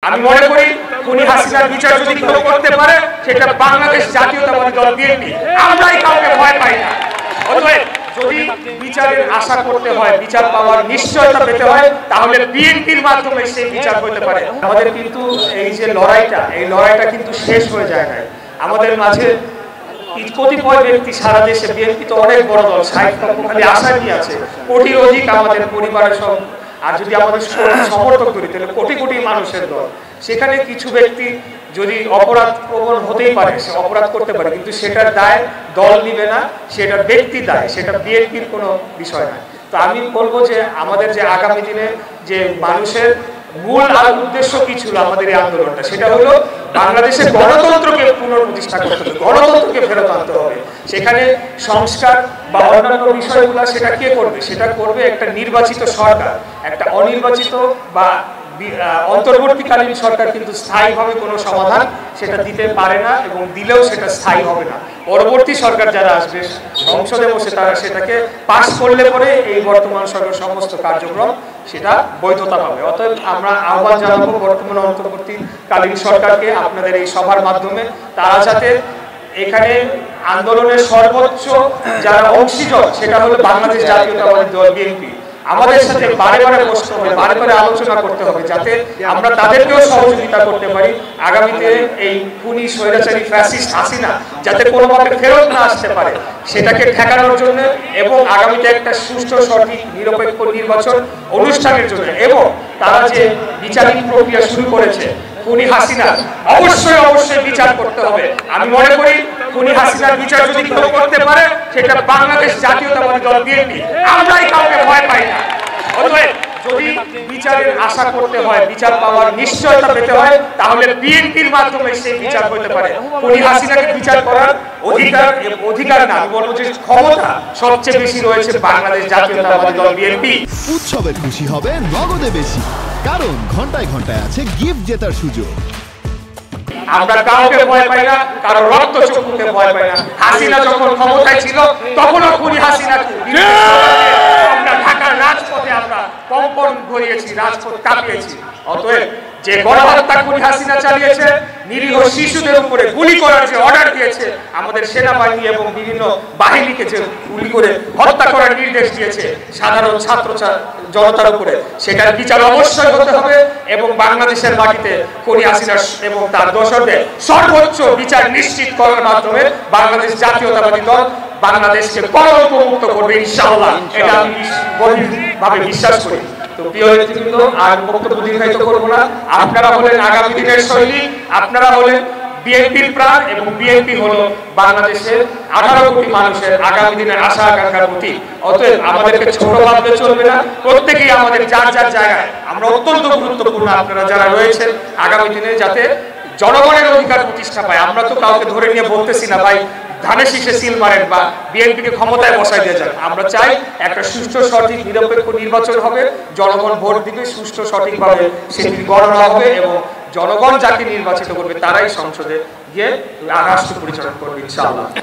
আমি মনে করি খুনি হাসিনার বিচার যদি কেউ করতে পারে সেটা বাংলাদেশ জাতীয়তাবাদী দল বিএনপি। আমরাই কাউকে ভয় পাই না। অতএব যদি বিচারের আশা করতে হয়, বিচার পাওয়ার নিশ্চয়তা পেতে হয়, তাহলে বিএনপির মাধ্যমে সেই বিচার হতে পারে। আমাদের কিন্তু এই যে লড়াইটা কিন্তু শেষ হয়ে যায় না। আমাদের মাঝে কতিপয় ব্যক্তি সারা দেশে, বিএনপি তো অনেক বড় দল, ৬০ লক্ষ খালি আশা নিয়ে আছে, কোটির অধিক আমাদের পরিবারের সব, আর যদি আমাদের সমর্থন করি তাহলে কোটি কোটি মানুষের দল। সেখানে কিছু ব্যক্তি যদি অপরাধ প্রবণ হতেই পারে, সে অপরাধ করতে পারে, কিন্তু সেটার দায় দল নিবে না, সেটার ব্যক্তি দায়, সেটা বিএনপির কোনো বিষয় না। তো আমি বলবো যে আমাদের যে আগামী দিনে যে মানুষের মূল উদ্দেশ্য কি ছিল আমাদের এই আন্দোলনটা, সেটা হলো বাংলাদেশের গণতন্ত্রকে পুনঃপ্রতিষ্ঠা করতে হবে, গণতন্ত্রকে ফেরত আনতে হবে। সেখানে সংস্কার বা অন্যান্য বিষয়গুলো সেটা কে করবে? সেটা করবে একটা নির্বাচিত সরকার। একটা অনির্বাচিত বা অন্তর্বর্তীকালীন সরকার কিন্তু স্থায়ীভাবে কোনো সমাধান সেটা দিতে পারে না, এবং দিলেও সেটা স্থায়ী হবে না। পরবর্তী সরকার যারা আসবে সংসদে বসে তারা সেটাকে পাশ করলে পরে এই বর্তমান সরকার সমস্ত কার্যক্রম সেটা বৈধতা পাবে। অতএব আমরা আহ্বান জানাবো বর্তমান অন্তর্বর্তীকালীন সরকারকে আপনাদের এই সভার মাধ্যমে, তারা যাতে এখানে আন্দোলনের সর্বোচ্চ যারা অংশীজন সেটা হলো বাংলাদেশ জাতীয়তাবাদী দল বিএনপি, আমাদের সাথে বারে বারে বসতে হবে, বারে বারে আলোচনা করতে হবে, যাতে আমরা তাদেরকেও সহযোগিতা করতে পারি। আগামীতে এই খুনি স্বৈরাচারী ফ্যাসিস্ট হাসিনা যাতে কোনোভাবে ফেরত না আসতে পারে সেটাকে ঠেকানোর জন্য, এবং আগামীতে একটা সুষ্ঠু, সঠিক, নিরপেক্ষ নির্বাচন অনুষ্ঠানের জন্য, এবং তারা যে বিচারিক প্রক্রিয়া শুরু করেছে খুনি হাসিনা অবশ্যই বিচার করতে হবে। আমি মনে করি খুনি হাসিনার বিচার যদি কেউ করতে পারে সেটা বাংলাদেশ জাতীয়তাবাদী দল বিএনপি। আমরাই কাউকে ভয় পাই না। অতএব যদি বিচারের আশা করতে হয়, বিচার পাওয়ার নিশ্চয়তা পেতে হয়, তাহলে বিএনপির মাধ্যমে সেই বিচার হতে পারে। খুনি হাসিনাকে বিচার করার অধিকার না, আমি বলবো যে ক্ষমতা সবচেয়ে বেশি রয়েছে বাংলাদেশ জাতীয়তাবাদী দল বিএনপি। উৎসবের খুশি হবে নগদে বেশি, কারণ ঘন্টায় ঘন্টায় আছে গিফট জেতার সুযোগ। আমরা কাউকে ভয় পাই না, কারো রক্ত চক্ষুকে ভয় পাই না। হাসিনা যখন ক্ষমতায় ছিল তখনও খুনি হাসিনা আমরা ঢাকার রাজপথে আমরা কম্পন ঘটিয়েছি, রাজপথ কাঁপিয়েছি। অতএব যে গণহত্যা খুনি হাসিনা চালিয়েছে, নিরীহ শিশুদের উপরে গুলি করার যে অর্ডার দিয়েছে, আমাদের সেনাবাহিনী এবং বিভিন্ন বাহিনীকে যে গুলি করে হত্যা করার নির্দেশ দিয়েছে সাধারণ ছাত্র জনতার উপরে, সেটার বিচার অবশ্যই হতে হবে, এবং বাংলাদেশের মাটিতে খুনি হাসিনা এবং তার দোষরদের সর্বোচ্চ বিচার নিশ্চিত করার মাধ্যমে বাংলাদেশ জাতীয়তাবাদী দল বাংলাদেশকে কলঙ্কমুক্ত করবে ইনশাআল্লাহ। এটা আমি গভীরভাবে বিশ্বাস করি। তো প্রিয় নেতৃবৃন্দ, আর বক্তব্য দীর্ঘায়িত করব না। আপনারা হলেন আগামী দিনের শৈলী, আপনারা হলেন বিএনপির প্রাণ, এবং বিএনপি হলো বাংলাদেশের 18 কোটি মানুষের আগামী দিনের আশা আকাঙ্ক্ষার প্রতীক। অতএব আমাদেরকে ছোট ভাবতে চলবে না, প্রত্যেকেই আমাদের যার যার জায়গায় আমরা অত্যন্ত গুরুত্বপূর্ণ। আপনারা যারা রয়েছেন আগামী দিনে যাতে জনগণের অধিকার প্রতিষ্ঠা পায়। আমরা তো কাউকে ধরে নিয়ে বলতেছি না ভাই ধানের শীষে সিল মারেন বা বিএনপিকে ক্ষমতায় বসাই দিয়ে যান। আমরা চাই একটা সুষ্ঠু, সঠিক, নিরপেক্ষ নির্বাচন হবে, জনগণ ভোট দিবে, সুষ্ঠু সঠিকভাবে সেটি গণনা হবে, এবং জনগণ যাকে নির্বাচিত করবে তারাই সংসদে গিয়ে রাষ্ট্র পরিচালনা করবে ইনশাআল্লাহ।